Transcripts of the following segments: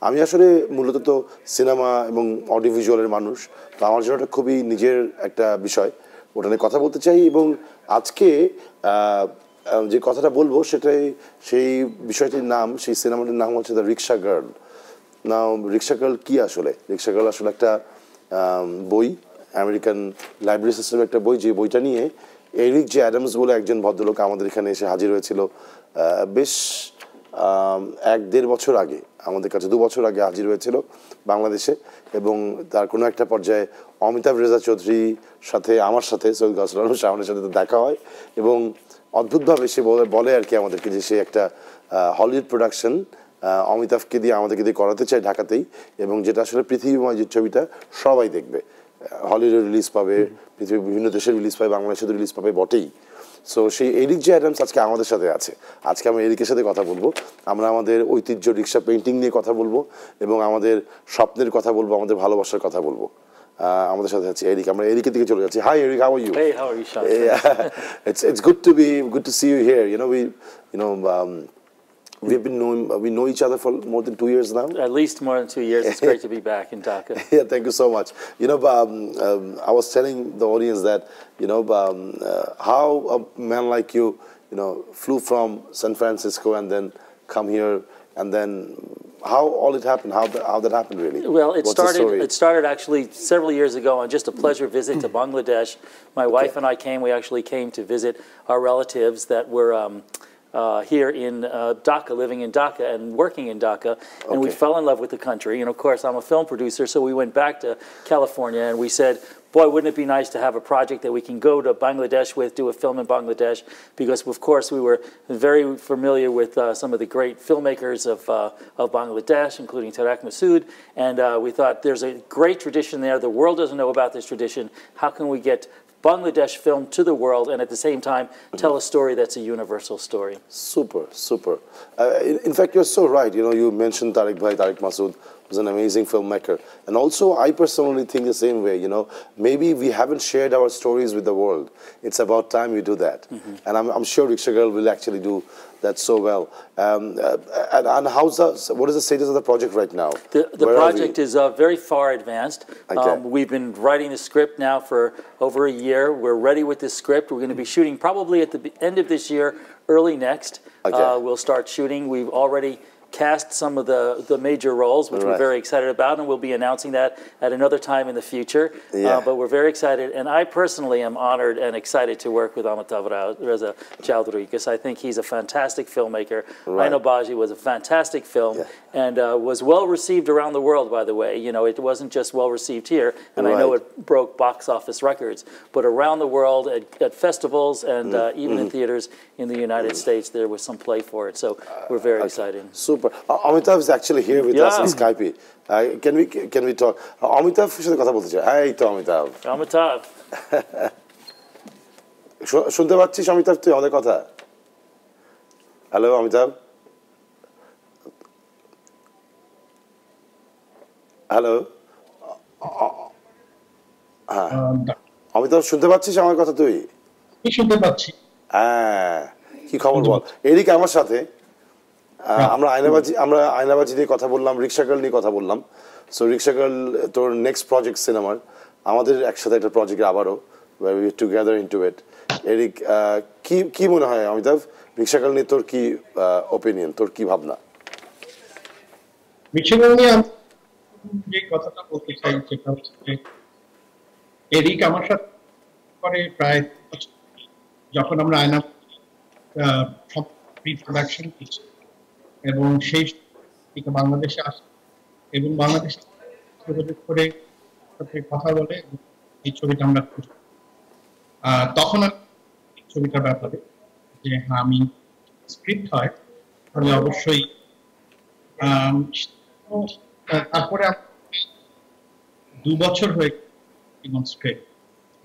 আমি আসলে মূলত তো সিনেমা এবং অডিও ভিজুয়ালের মানুষ, তো আমার জন্য এটা খুবই নিজের একটা বিষয়, ওটা নিয়ে কথা বলতে চাই। এবং আজকে যে কথাটা বলবো সেটাই, সেই বিষয়টির নাম, সেই সিনেমাটির নাম হচ্ছে the Rickshaw Girl. Now Rickshaw Girl কী আসলে? রিক্সা গার্ল আসলে একটা বই, আমেরিকান লাইব্রেরি সিস্টেমের একটা বই, যে বইটা নিয়ে এরিক জে অ্যাডামস বলে একজন ভদ্রলোক আমাদের এখানে এসে হাজির হয়েছিল বেশ 1-1.5 বছর আগে, আমাদের কাছে 2 বছর আগে হাজির হয়েছিল বাংলাদেশে। এবং তার কোনো একটা পর্যায়ে অমিতাভ রেজা চৌধুরীর সাথে, আমার সাথে, সৈয়দ গাউসুল আলম শাওনের সাথে দেখা হয়। এবং অদ্ভুতভাবে সে বলে আর কি আমাদেরকে, যে সে একটা হলিউড প্রোডাকশন অমিতাভকে দিয়ে, আমাদেরকে দিয়ে করাতে চায় ঢাকাতেই, এবং যেটা আসলে পৃথিবীময় যে ছবিটা সবাই দেখবে, হলিউডে রিলিজ পাবে, পৃথিবীর বিভিন্ন দেশে রিলিজ পাবে, বাংলাদেশে তো রিলিজ পাবে বটেই। সো সেই এরিক জে অ্যাডামস আজকে আমাদের সাথে আছে। আজকে আমরা এরিকের সাথে কথা বলবো, আমরা আমাদের ঐতিহ্য রিক্সা পেইন্টিং নিয়ে কথা বলবো, এবং আমাদের স্বপ্নের কথা বলবো, আমাদের ভালোবাসার কথা বলবো। আমাদের সাথে আছে এরিক, আমরা এরিকের দিকে চলে যাচ্ছি। Hi Eric, how are you? Hey, how are you, Sean? It's good to see you here. We know each other for more than 2 years now. At least more than 2 years. It's great to be back in Dhaka. Yeah, thank you so much. I was telling the audience that how a man like you flew from San Francisco and then come here, and then how all it happened, how that happened really. Well, it started actually several years ago on just a pleasure visit to Bangladesh. My wife and I we actually came to visit our relatives that were here in Dhaka, living in Dhaka and working in Dhaka, and we fell in love with the country. And of course, I'm a film producer, so we went back to California and we said, boy, wouldn't it be nice to have a project that we can go to Bangladesh with, do a film in Bangladesh, because of course we were very familiar with some of the great filmmakers of Bangladesh, including Tarek Masood, and we thought there's a great tradition there. The world doesn't know about this tradition. How can we get Bangladesh film to the world and at the same time tell a story that's a universal story? Super. In fact, you're so right. You mentioned Tarek Masood was an amazing filmmaker. And also, I personally think the same way. Maybe we haven't shared our stories with the world. It's about time we do that. And I'm sure Rickshaw Girl will actually do that so well. And what is the status of the project right now? The project is very far advanced. Okay. We've been writing the script now for over a year. We're ready with this script. We're going to be shooting probably at the end of this year, early next. Okay. We'll start shooting. We've already cast some of the major roles, which we're very excited about, and we'll be announcing that at another time in the future. But we're very excited, and I personally am honored and excited to work with Amitav Reza Chowdhury, because I think he's a fantastic filmmaker. Aino Baji was a fantastic film, and was well received around the world, by the way. It wasn't just well received here, and I know it broke box office records, but around the world at festivals and even in theaters in the United States, there was some play for it. So we're very excited. Super. Amitav is actually here with us on Skype. Can we talk? Amitav সাথে কথা বলতে চাই। এই তো Amitav. শুনতে পাচ্ছিস Amitav তুই আমাদের কথা? Hello Amitav. হ্যালো। Amitav শুনতে পাচ্ছিস আমার কথা তুই? শুনতে পাচ্ছি। কি খবর বল? এরিক আমার সাথে আমরা আয়নাবাজি নিয়ে কথা বললাম, রিক্সা গার্ল নিয়ে কথা বললাম। সো রিক্সা গার্ল তোর নেক্সট প্রজেক্ট সিনেমার, আমাদের একসাথে একটা প্রজেক্ট আবারও, we together into it. Eric, কি মনে হয় অমিতাভ, রিক্সা গার্ল নিয়ে তোর কি ওপিনিয়ন, তোর কি ভাবনা? রিক্সা গার্ল নিয়ে যে কথাটা বলতে চাই সেটা হচ্ছে, এরিক আমার সাথে করে প্রায় যখন আমরা আয়না প্রি প্রোডাকশন করছি, এবং সেই থেকে বাংলাদেশে আসে এবং বাংলাদেশে করে কথা বলে এই ছবিটা আমরা করি। তখন এই ছবিটার ব্যাপারে যে আমি স্ক্রিপ্ট হয় তাহলে অবশ্যই তারপরে 2 বছর হয়ে স্ক্রিপ্ট,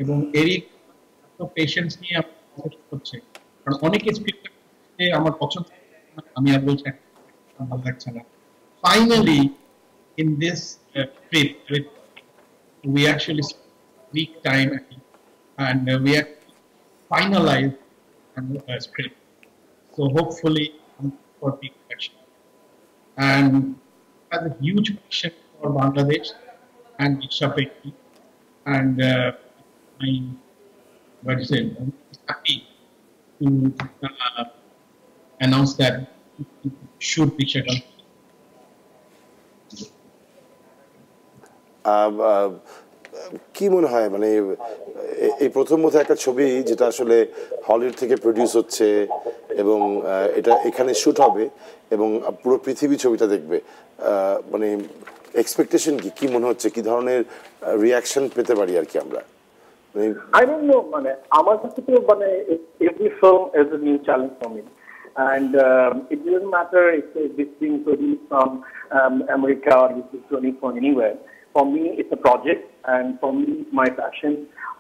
এবং এরিক পেশেন্স নিয়ে করছে, কারণ অনেকে স্ক্রিপ্ট আমার পছন্দ, আমি আর বলছি ভালো লাগছে না। Finally, in this script, we actually week time and we have finalized the script. So hopefully for big action. And has a huge passion for Bangladesh and rickshaw painting, and I, what is it? I'm happy to announce that should rickshaw culture. কি মনে হয় মানে এই প্রথম মতো একটা ছবি যেটা আসলে হলিউড থেকে প্রডিউস হচ্ছে এবং এটা এখানে শুট হবে এবং পুরো পৃথিবী ছবিটা দেখবে, মানে এক্সপেকটেশন কি মনে হচ্ছে, কি ধরনের রিয়াকশন পেতে পারি আর কি আমরা? I don't know, মানে আমার কাছে তো মানে every film is a new challenge for me, and it doesn't matter if this being produced from America or this is produced from anywhere. For me, it's a project, and for me, my passion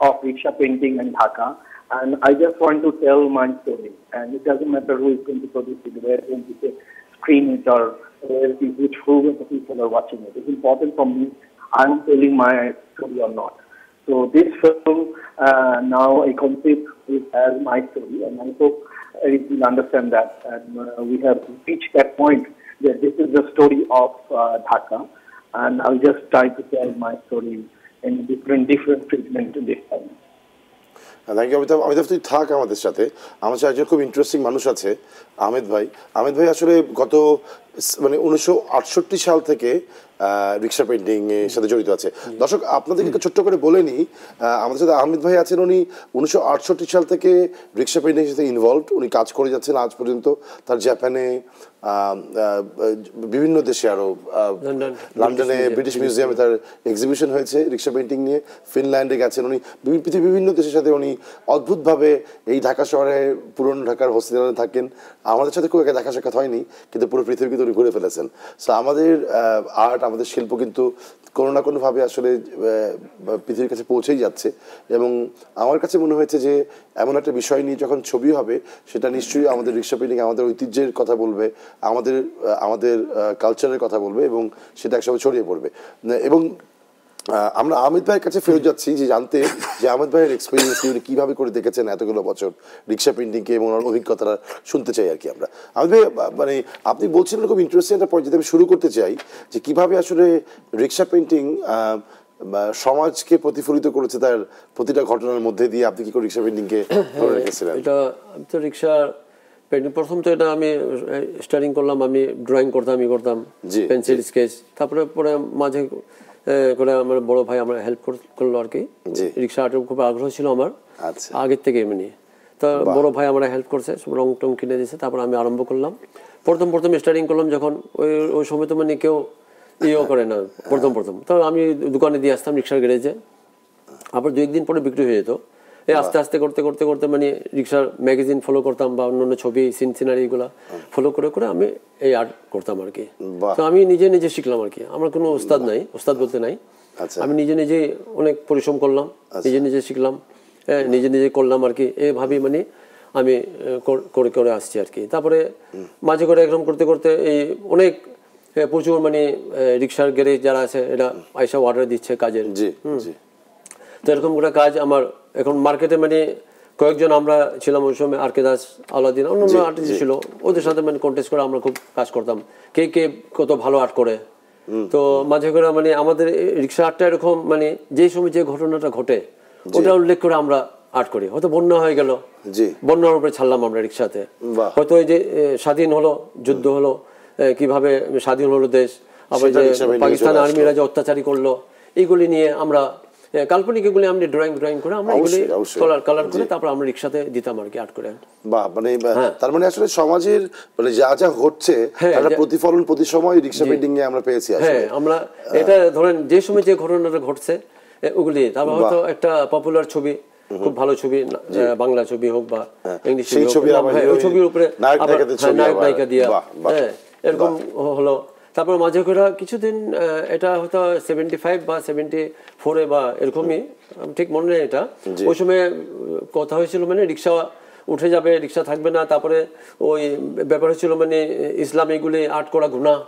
of rickshaw painting and Dhaka, and I just want to tell my story. And it doesn't matter who is going to produce it, where is going to screen it, or which who the people are watching it. It's important for me. I'm telling my story or not. So this film now I complete it as my story, and I hope it will understand that. And we have reached that point that this is the story of Dhaka. And I'll just try to tell my story in different treatment this time. Thank you Amitabh, তুই থাক আমাদের সাথে। আমার সাথে একজন খুব interesting মানুষ আছে, আহমেদ ভাই আসলে গত মানে 1968 সাল থেকে রিক্সা পেন্টিং এর সাথে জড়িত আছে। দর্শক আপনাদেরকে ছোট্ট করে বলে নিই, আমাদের সাথে আহমেদ ভাই আছেন, উনি 1968 সাল থেকে রিক্সা পেন্টিং এর সাথে ইনভলভড, উনি কাজ করে যাচ্ছেন আজ পর্যন্ত। তার জাপানে, বিভিন্ন দেশে, আরও লন্ডনে ব্রিটিশ মিউজিয়ামে তার এক্সিবিশন হয়েছে রিক্সা পেন্টিং নিয়ে, ফিনল্যান্ডে গেছেন উনি, পৃথিবীর বিভিন্ন দেশের সাথে উনি অদ্ভুতভাবে এই ঢাকা শহরে পুরনো ঢাকার হসপিটালে থাকেন। আমাদের সাথে খুব একটা দেখা সাক্ষাৎ হয়নি, কিন্তু পুরো পৃথিবী কিন্তু উনি ঘুরে ফেলেছেন। সো আমাদের আর্ট, আমাদের শিল্প কিন্তু কোনো না কোনোভাবে আসলে পৃথিবীর কাছে পৌঁছেই যাচ্ছে, এবং আমার কাছে মনে হয়েছে যে এমন একটা বিষয় নিয়ে যখন ছবি হবে সেটা নিশ্চয়ই আমাদের রিক্সা পেন্টিং আমাদের ঐতিহ্যের কথা বলবে, আমাদের কালচারের কথা বলবে, এবং সেটা একসঙ্গে ছড়িয়ে পড়বে। এবং আমরা আহমেদ ভাইয়ের কাছে ফেরত যাচ্ছি যে জানতে যে আহমেদ ভাইয়ের এক্সপিরিয়েন্স উনি কীভাবে করে দেখেছেন এতগুলো বছর রিক্সা পেন্টিংকে, এবং ওনার অভিজ্ঞতাটা শুনতে চাই আর কি আমরা। আহমেদ ভাই, মানে আপনি বলছিলেন খুব ইন্টারেস্টিং একটা পয়েন্ট, যেটা আমি শুরু করতে চাই, যে কীভাবে আসলে রিক্সা পেন্টিং সমাজকে প্রতিফলিত করেছে তার প্রতিটা ঘটনার মধ্যে দিয়ে। আপনি কি করে রিক্সা পেন্টিংকে ধরে রেখেছিলেন? এটা তো রিক্সা পেন্টিং প্রথম তো এটা আমি স্টার্টিং করলাম, আমি ড্রয়িং করতাম পেন্সিল স্কেচ, তারপরে পরে মাঝে করে আমার বড় ভাই আমার হেল্প করলো আর কি। রিক্সা আর্টের খুব আগ্রহ ছিল আমার আগের থেকে এমনি, তো বড় ভাই আমার হেল্প করছে, রং টং কিনে দিয়েছে, তারপর আমি আরম্ভ করলাম। প্রথম স্টার্টিং করলাম যখন ওই সময় তো মানে কেউ ইয়েও করে না প্রথম তো আমি দোকানে দিয়ে আসতাম রিক্সার গ্যারেজে, আবার 2-1 দিন পরে বিক্রি হয়ে যেত। এই আস্তে আস্তে করতে মানে রিক্সার ম্যাগাজিন ফলো করতাম, বা অন্যান্য ছবি সিনারি এগুলা ফলো করে আমি এই আর্ট করতাম আর কি। তো আমি নিজে শিখলাম আর কি, আমার কোনো ওস্তাদ বলতে নাই, আমি নিজে অনেক পরিশ্রম করলাম, নিজে শিখলাম, নিজে করলাম আর কি। এইভাবেই মানে আমি করে আসছি আর কি। তারপরে মাঝে করে একদম করতে এই অনেক প্রচুর মানে রিক্সার গ্যারেজ যারা আছে এটা আইসা অর্ডার দিচ্ছে কাজের। তো এরকম করে কাজ আমার এখন মার্কেটে মানে কয়েকজন আমরা ছিলাম ওই সময়, আর কে দাস, আলাদিন, অন্যান্য আর্টিস্ট ছিল, ওদের সাথে মানে কন্টেস্ট করে আমরা খুব কাজ করতাম, কে কত ভালো আর্ট করে। তো মাঝে করে মানে আমাদের রিক্সা আর্টটা এরকম মানে যেই সময় যে ঘটনাটা ঘটে ওটা উল্লেখ করে আমরা আর্ট করি। হয়তো বন্যা হয়ে গেল, বন্যার উপরে ছাড়লাম আমরা রিক্সাতে, হয়তো এই যে স্বাধীন হলো, যুদ্ধ হলো, কিভাবে স্বাধীন হলো দেশ, আবার যে পাকিস্তান আর্মিরা যে অত্যাচারী করলো, এইগুলি নিয়ে আমরা কাল্পনিক এগুলি আমরা ড্রয়িং করে আমরা এগুলি কালার করে তারপর আমরা রিক্সাতে দিতাম আর কি আর্ট করে। বাহ, মানে তার মানে আসলে সমাজের মানে যা হচ্ছে তার প্রতিফলন প্রতি সময় রিক্সা পেন্টিং এ আমরা পেয়েছি। হ্যাঁ, আমরা এটা ধরেন যে সময় যে ঘটনাটা ঘটছে ওগুলি, তারপর হয়তো একটা পপুলার ছবি, খুব ভালো ছবি, বাংলা ছবি হোক বা ইংলিশ ছবি হোক, ওই ছবির উপরে নায়ক নায়িকা দিয়া এরকম হলো। তারপর মাঝে করে কিছুদিন এটা হয়তো 75 বা 74 বা এরকমই, ঠিক মনে নেই এটা, ওই সময় কথা হয়েছিল মানে রিক্সা উঠে যাবে, রিক্সা থাকবে না। তারপরে ওই ব্যাপার হচ্ছিল মানে ইসলাম এগুলি আর্ট করা গুনাহ,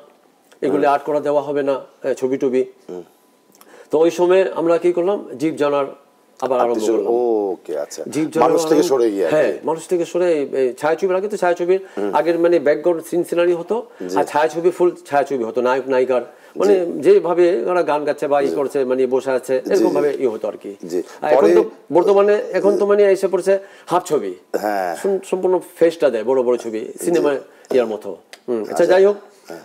এগুলি আর্ট করা দেওয়া হবে না, ছবি টবি। তো ওই সময় আমরা কি করলাম, জীব জানার আবার আরম্ভ করলাম। ওকে, আচ্ছা, মানুষ থেকে সরে গিয়ে, হ্যাঁ, মানুষ থেকে সরে ছায়াছবির আগে তো ছায়াছবির আগের মানে ব্যাকগ্রাউন্ড সিন সিনারি হতো, আর ছায়াছবি ফুল ছায়াছবি হতো, নায়ক নায়িকার মানে যেভাবে ওরা গান গাচ্ছে বা ই করছে মানে বসে আছে এরকম ভাবে ই হতো আর কি। এখন তো বর্তমানে এখন তো মানে এসে পড়ছে হাফ ছবি, সম্পূর্ণ ফেসটা দেয় বড় বড় ছবি, সিনেমা ইয়ার মতো। আচ্ছা, যাই হোক,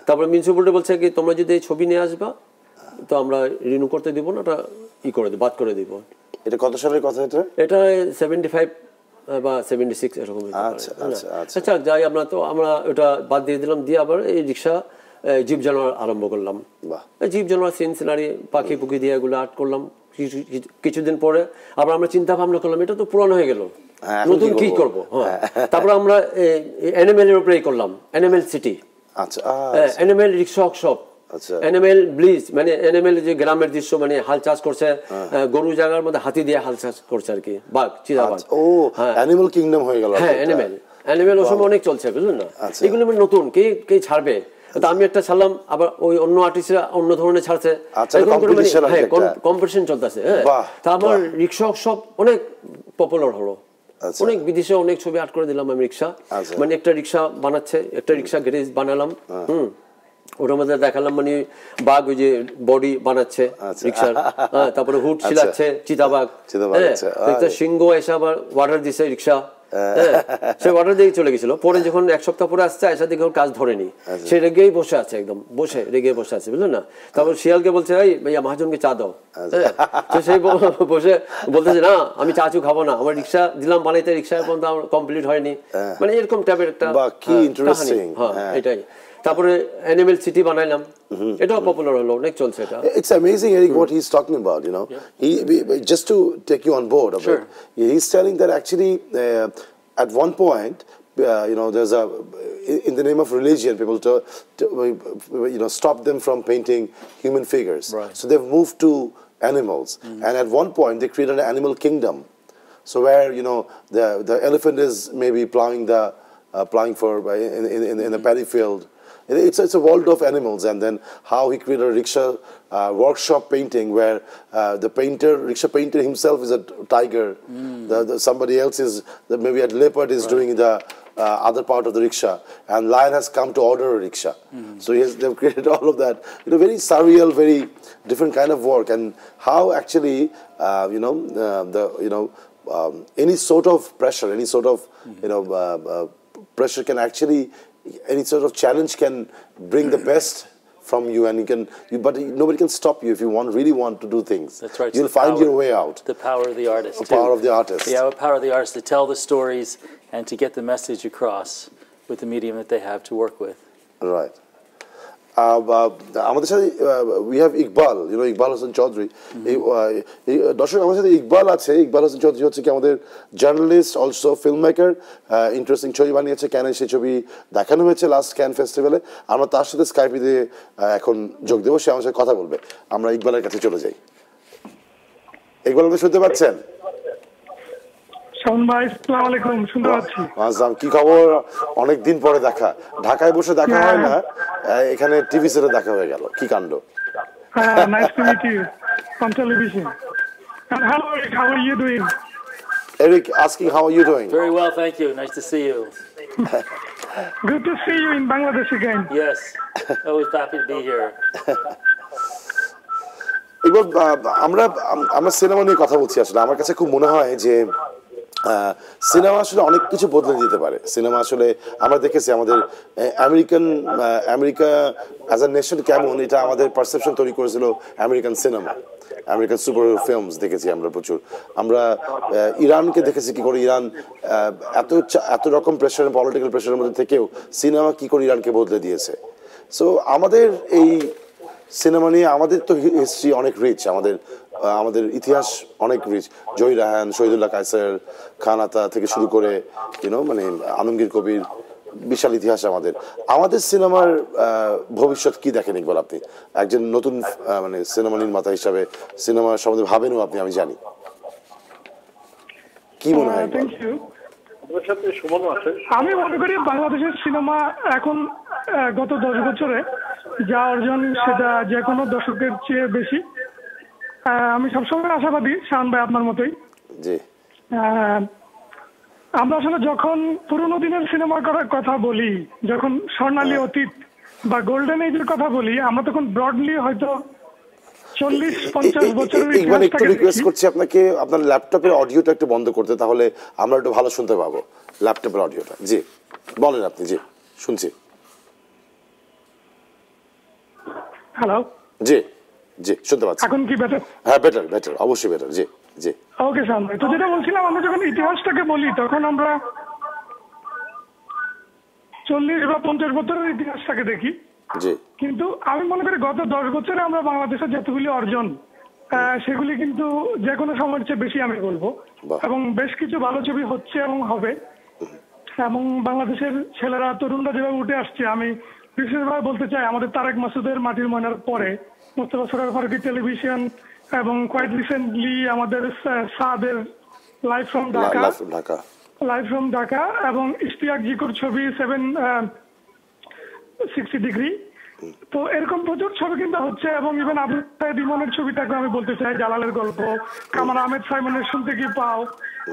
তারপরে মিউনিসিপ্যালিটি বলছে কি তোমরা যদি এই ছবি নিয়ে আসবা তো আমরা রিনিউ করতে দিব না, ওটা ই করে দিব, বাদ করে দিব। এটা কত সালের কথা? এটা 75 বা 76 এরকম। আচ্ছা, যাই আমরা ওটা বাদ দিয়ে দিলাম, দিয়ে আবার এই রিক্সা জীব জানোয়ার আরম্ভ করলাম। জীব জানোয়ার সিন সিনারি পাখি পুকি দিয়ে এগুলো আর্ট করলাম। কিছুদিন পরে আবার আমরা চিন্তা ভাবনা করলাম এটা তো পুরানো হয়ে গেল, নতুন কি করবো। তারপরে আমরা অ্যানিমেলের উপরে করলাম, অ্যানিমেল সিটি, অ্যানিমেল রিক্সা ওয়ার্কশপ, অ্যানিমেল ব্লিজ, মানে অ্যানিমেল যে গ্রামের দৃশ্য, মানে হাল চাষ করছে, গরু জায়গার মধ্যে হাতি দিয়ে হাল চাষ করছে আর কি, বাঘ, চিতাবাঘ। অ্যানিমাল কিংডম হয়ে গেল। হ্যাঁ, অ্যানিমেল ওই সময় অনেক চলছে, বুঝলেন না? এগুলো নতুন কে ছাড়বে, তো আমি একটা ছাড়লাম, আবার ওই অন্য আর্টিস্টরা অন্য ধরনের ছাড়ছে, কম্পিটিশন চলতেছে। তা আমার রিক্সা সব অনেক পপুলার হলো, অনেক বিদেশে অনেক ছবি আর্ট করে দিলাম আমি। রিক্সা মানে একটা রিক্সা বানাচ্ছে, একটা রিক্সা গ্যারেজ বানালাম, ওটার মধ্যে দেখালাম মানে বাঘ ওই যে বডি বানাচ্ছে রিক্সার, তারপরে হুড ছিলাচ্ছে চিতাবাঘ, সিংহ এসে আবার ওয়াটার দিছে রিক্সা, সে অর্ডার দিয়ে চলে গেছিল। পরে যখন এক সপ্তাহ পরে আসছে, এসে দেখে কাজ ধরেনি, সে রেগেই বসে আছে, একদম রেগে বসে আছে, বুঝলেন না? তারপর শিয়ালকে বলছে এই ভাইয়া মহাজনকে চা দাও, তো সেই বসে বলতেছে না আমি চা চু খাবো না, আমার রিক্সা দিলাম বানাইতে, রিক্সা পর্যন্ত আমার কমপ্লিট হয়নি, মানে এরকম টাইপের একটা কাহিনী। হ্যাঁ, এটাই। তারপরে অ্যানিমেল সিটি বানাইলাম, এটাও পপুলার হলো, অনেক চলছে এটা। It's amazing, Eric, what he's talking about, you know. He just to take you on board of it, he's telling that actually at one point you know, there's a in the name of religion people to you know, stop them from painting human figures, so they've moved to animals, and at one point they created an animal kingdom, so where, you know, the elephant is maybe plowing for in the paddy field. It's a world of animals, and then how he created a rickshaw workshop painting where the rickshaw painter himself is a tiger, somebody else is maybe a leopard is doing the other part of the rickshaw, and lion has come to order a rickshaw. So they've created all of that, you know, very surreal, very different kind of work, and how actually you know any sort of pressure, any sort of you know pressure can actually, any sort of challenge can bring the best from you, and but nobody can stop you if you really want to do things. That's right. You'll find your way out. The power of the artist. The power of the artist. Yeah, the power of the artist to tell the stories and to get the message across with the medium that they have to work with. Right. আমাদের সাথে we have Iqbal, you know, Iqbal Hasan Chaudhary. দর্শক, আমাদের সাথে ইকবাল আছে। ইকবাল হাসান চৌধুরী হচ্ছে কি আমাদের journalist, also film maker, interesting ছবি বানিয়েছে, ক্যানে সেই ছবি দেখানো হয়েছে লাস্ট ক্যান ফেস্টিভ্যালে। আমরা তার সাথে স্কাইপে দিয়ে এখন যোগ দেবো, সে আমার সাথে কথা বলবে। আমরা ইকবালের কাছে চলে যাই। ইকবাল, আপনি শুনতে পাচ্ছেন? কি খবর? অনেকদিন পরে দেখা, ঢাকায় বসে দেখা হয় না, এখানে টিভি সেটে দেখা হয়ে গেল, কি কাণ্ড। Nice to meet you on television. And hello, Eric, how are you doing? Eric asking, how are you doing? Very well, thank you. Nice to see you. Good to see you in Bangladesh again. Yes, always happy to be here. এবার আমরা cinema নিয়ে কথা বলছি। আসলে আমার কাছে খুব মনে হয় যে সিনেমা আসলে অনেক কিছু বদলে দিতে পারে। সিনেমা আসলে আমরা দেখেছি আমাদের আমেরিকা অ্যাজ আ নেশন কেমন, এটা আমাদের পারসেপশন তৈরি করেছিল American cinema, American super films দেখেছি আমরা প্রচুর। আমরা ইরানকে দেখেছি কি করে ইরান এত রকম প্রেশার, পলিটিক্যাল প্রেশারের মধ্যে থেকেও সিনেমা কি করে ইরানকে বদলে দিয়েছে। সো আমাদের এই সিনেমা নিয়ে আমাদের তো হিস্ট্রি অনেক রিচ, আমাদের ইতিহাস অনেক রিচ। জহির রায়হান, শহীদুল্লাহ কায়সার, খান আতা থেকে শুরু করে ইউনো মানে আলমগীর কবির, বিশাল ইতিহাস আমাদের সিনেমার ভবিষ্যৎ কি দেখেন ইকবাল? আপনি একজন নতুন মানে সিনেমা নির্মাতা হিসাবে সিনেমা সম্বন্ধে ভাবেনও আপনি, আমি জানি, কি মনে হয়? আমি মনে করি বাংলাদেশের সিনেমা এখন গত 10 বছরে যা অর্জন, সেটা যে কোনো দশকের চেয়ে বেশি। আমি সবসময় আশাবাদী শাহান ভাই আপনার মতোই। জি। আমরা আসলে যখন পুরোনো দিনের সিনেমা করার কথা বলি, যখন স্বর্ণালী অতীত বা গোল্ডেন এজের কথা বলি, আমরা তখন ব্রডলি হয়তো 40-50 বছরের ইকবাল, একটু রিকোয়েস্ট ইতিহাসটাকে করছি আপনাকে আপনার ল্যাপটপের অডিওটা একটু বন্ধ করতে, তাহলে আমরা একটু ভালো শুনতে পাবো ল্যাপটপের অডিওটা। জি বলেন আপনি। জি শুনছি। হ্যালো, জি জি শুনতে পাচ্ছি। এখন কি বেটার? হ্যাঁ বেটার, বেটার, অবশ্যই বেটার। জি জি। ওকে শাহান ভাই, তো যেটা বলছিলাম, আমরা যখন ইতিহাসটাকে বলি তখন আমরা 40 বা 50 বছরের ইতিহাসটাকে দেখি। জি। কিন্তু আমি মনে করি গত 10 বছরে আমরা বাংলাদেশের যতগুলি অর্জন, সেগুলি কিন্তু যে কোনো সময়ের চেয়ে বেশি আমি বলবো। এবং বেশ কিছু ভালো ছবি হচ্ছে এবং হবে, এবং বাংলাদেশের ছেলেরা তরুণরা যেভাবে উঠে আসছে, আমি বিশেষভাবে বলতে চাই আমাদের তারেক মাসুদের মাটির ময়নার পরে মোস্তফা সরোয়ার ফারুকী টেলিভিশন, এবং কোয়াইট রিসেন্টলি আমাদের সাদের লাইভ ফ্রম ঢাকা, এবং ইশতিয়াক জিকুর ছবি 760 ডিগ্রি। তো এরকম প্রচুর ছবি কিন্তু হচ্ছে, এবং ইভেন আবু সাইদ ইমনের ছবিটাকে আমি বলতে চাই, জালালের গল্প, কামাল আহমেদ সাইমনের শুনতে কি পাও।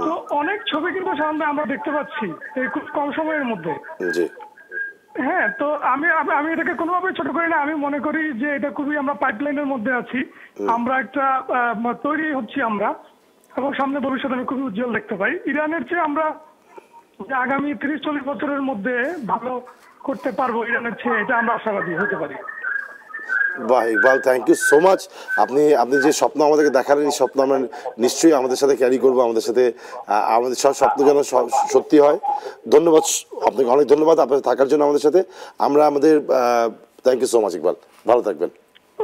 তো অনেক ছবি কিন্তু সামনে আমরা দেখতে পাচ্ছি এই খুব কম সময়ের মধ্যে। হ্যাঁ, তো আমি আমি এটাকে কোনোভাবে ছোট করি না। আমি মনে করি যে এটা খুবই, আমরা পাইপলাইনের মধ্যে আছি, আমরা একটা তৈরি হচ্ছি আমরা, এবং সামনে ভবিষ্যতে আমি খুবই উজ্জ্বল দেখতে পাই। ইরানের চেয়ে আমরা যে আগামী 30-40 বছরের মধ্যে ভালো করতে পারবো ইরানের চেয়ে, এটা আমরা আশাবাদী হতে পারি। বাহ Iqbal, thank you so much. আপনি যে স্বপ্ন আমাদেরকে দেখালেন, এই স্বপ্ন আমরা নিশ্চয়ই আমাদের সাথে ক্যারি করবো, আমাদের সাথে আমাদের সব স্বপ্ন যেন সত্যি হয়। ধন্যবাদ আপনাকে, অনেক ধন্যবাদ আপনার থাকার জন্য আমাদের সাথে। আমরা আমাদের thank you so much Iqbal, ভালো থাকবেন।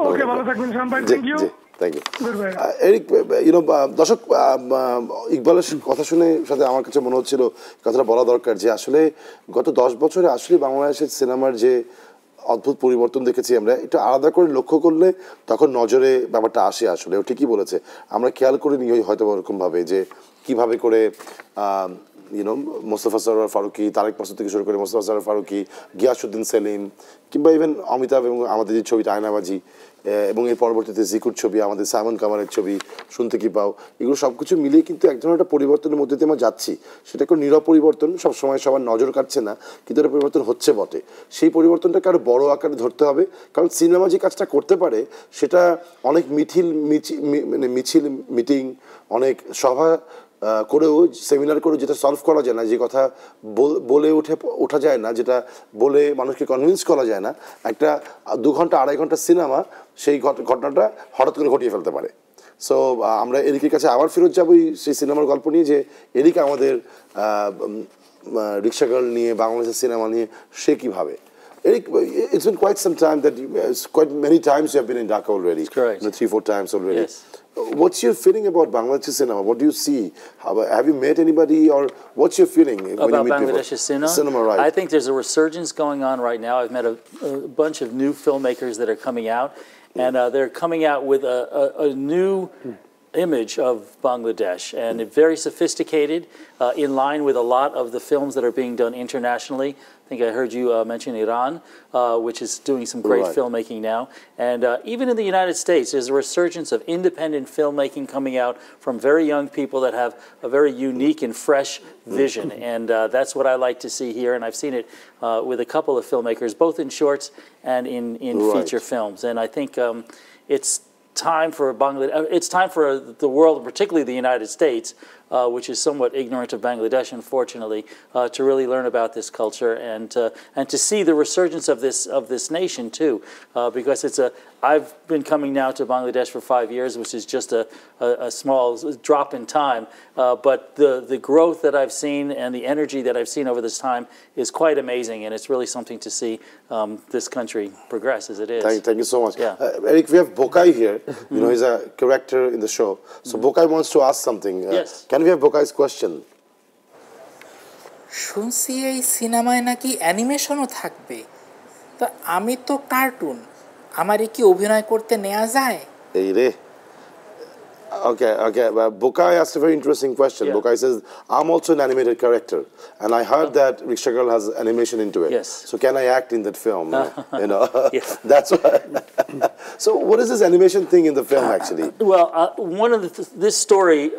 ওকে, ভালো থাকবেন শাহান ভাই, thank you. Thank you Eric. দর্শক, ইকবালের কথা শুনে সাথে আমার কাছে মনে হচ্ছিল কথাটা বলা দরকার, যে আসলে গত 10 বছরে আসলে বাংলাদেশের সিনেমার যে অদ্ভুত পরিবর্তন দেখেছি আমরা, একটু আলাদা করে লক্ষ্য করলে তখন নজরে ব্যাপারটা আসে। আসলে ও ঠিকই বলেছে, আমরা খেয়াল করে নিই হয়তো ওরকমভাবে যে কীভাবে করে মোস্তফা সরোয়ার ফারুকী, তারেক মাসুদ থেকে শুরু করে মোস্তফা সরোয়ার ফারুকী, গিয়াসউদ্দিন সেলিম, কিংবা ইভেন অমিতাভ, এবং আমাদের যে ছবিটা আয়নাবাজি, এবং এর পরবর্তীতে জিকুর ছবি, আমাদের সাইমন কামারের ছবি শুনতে কি পাও, এগুলো সব কিছু মিলিয়ে কিন্তু এক ধরনের একটা পরিবর্তনের মধ্যে দিয়ে আমরা যাচ্ছি। সেটা কোনো নীরব পরিবর্তন, সবসময় সবার নজর কাটছে না, কিন্তু এটা পরিবর্তন হচ্ছে বটে। সেই পরিবর্তনটাকে আরও বড় আকারে ধরতে হবে, কারণ সিনেমা যে কাজটা করতে পারে সেটা অনেক মিছিল মিটিং, অনেক সভা করেও, সেমিনার করেও যেটা সলভ করা যায় না, যে কথা বলে ওঠা যায় না, যেটা বলে মানুষকে কনভিন্স করা যায় না, একটা 2 ঘন্টা 2.5 ঘন্টা সিনেমা সেই ঘটনাটা হঠাৎ করে ঘটিয়ে ফেলতে পারে। সো আমরা এরিকের কাছে আবার ফেরত যাবো সেই সিনেমার গল্প নিয়ে, যে এরিক আমাদের রিক্সা গার্ল নিয়ে, বাংলাদেশের সিনেমা নিয়ে সে কীভাবে। Eric, it's been quite some time that quite many times you have been in Dhaka already. Correct. 3-4 times already. Yes. What's your feeling about Bangladeshi cinema? What do you see? Have you met anybody, or what's your feeling when about you meet Bangladeshi people? cinema? Right. I think there's a resurgence going on right now. I've met a bunch of new filmmakers that are coming out, and they're coming out with a new image of Bangladesh, and very sophisticated, in line with a lot of the films that are being done internationally. I think I heard you mention Iran, which is doing some great filmmaking now. And even in the United States, there's a resurgence of independent filmmaking coming out from very young people that have a very unique and fresh vision. And that's what I like to see here. And I've seen it with a couple of filmmakers, both in shorts and in feature films. And I think it's time for Bangladesh. It's time for the world, particularly the United States, which is somewhat ignorant of Bangladesh, unfortunately, to really learn about this culture and to see the resurgence of this nation too, because it's a. I've been coming now to Bangladesh for 5 years, which is just a small drop in time, but the growth that I've seen and the energy that I've seen over this time is quite amazing, and it's really something to see this country progress as it is. Thank you so much. Yeah. Eric, we have Bokai here. You know, he's a character in the show. So Bokai wants to ask something. Yes. Can we have Bokai's question? শুনছি এই সিনেমায় নাকি অ্যানিমেশনও থাকবে, তা আমি তো cartoon, আমারে কি অভিনয় করতে নেওয়া যায়? এই রে। Okay. Bokai asked a very interesting question. Yeah. Bokai says, I'm also an animated character, and I heard that Rickshaw Girl has animation into it. Yes. So can I act in that film? You know, Yeah. that's why. So what is this animation thing in the film actually? Well, one of this story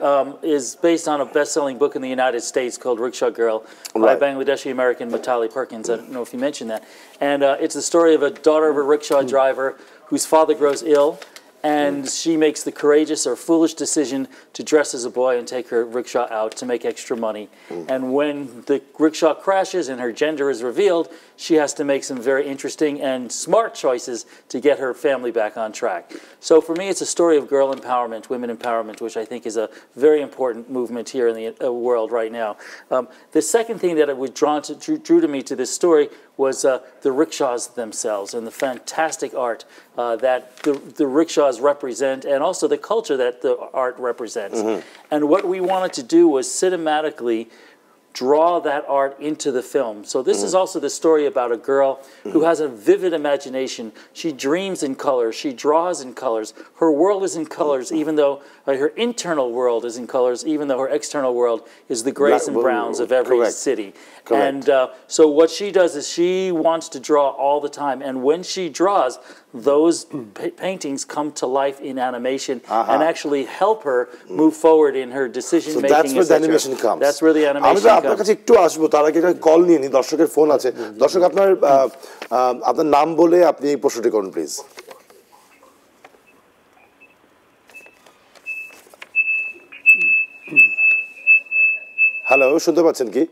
is based on a best-selling book in the United States called Rickshaw Girl by Bangladeshi American Matali Perkins. I don't know if you mentioned that. And it's the story of a daughter of a rickshaw driver whose father grows ill, and she makes the courageous or foolish decision to dress as a boy and take her rickshaw out to make extra money. And when the rickshaw crashes and her gender is revealed, she has to make some very interesting and smart choices to get her family back on track. So for me, it's a story of girl empowerment, women empowerment, which I think is a very important movement here in the world right now. The second thing that was drew to me to this story was the rickshaws themselves and the fantastic art that the rickshaws represent, and also the culture that the art represents. And what we wanted to do was cinematically draw that art into the film. So this is also the story about a girl who has a vivid imagination. She dreams in colors. She draws in colors. Her world is in colors, even though her internal world is in colors, even though her external world is the grays and browns of every city. And so what she does is she wants to draw all the time. And when she draws, those paintings come to life in animation and actually help her move forward in her decision making. So that's where the animation comes. That's where the animation comes. আপনার কাছে একটু আসবো, তার আগে একটা call নিয়ে নি, দর্শকের ফোন আছে। দর্শক, আপনার নাম বলে আপনি এই প্রশ্নটি করুন প্লিজ। হ্যালো, শুনতে পাচ্ছেন কি?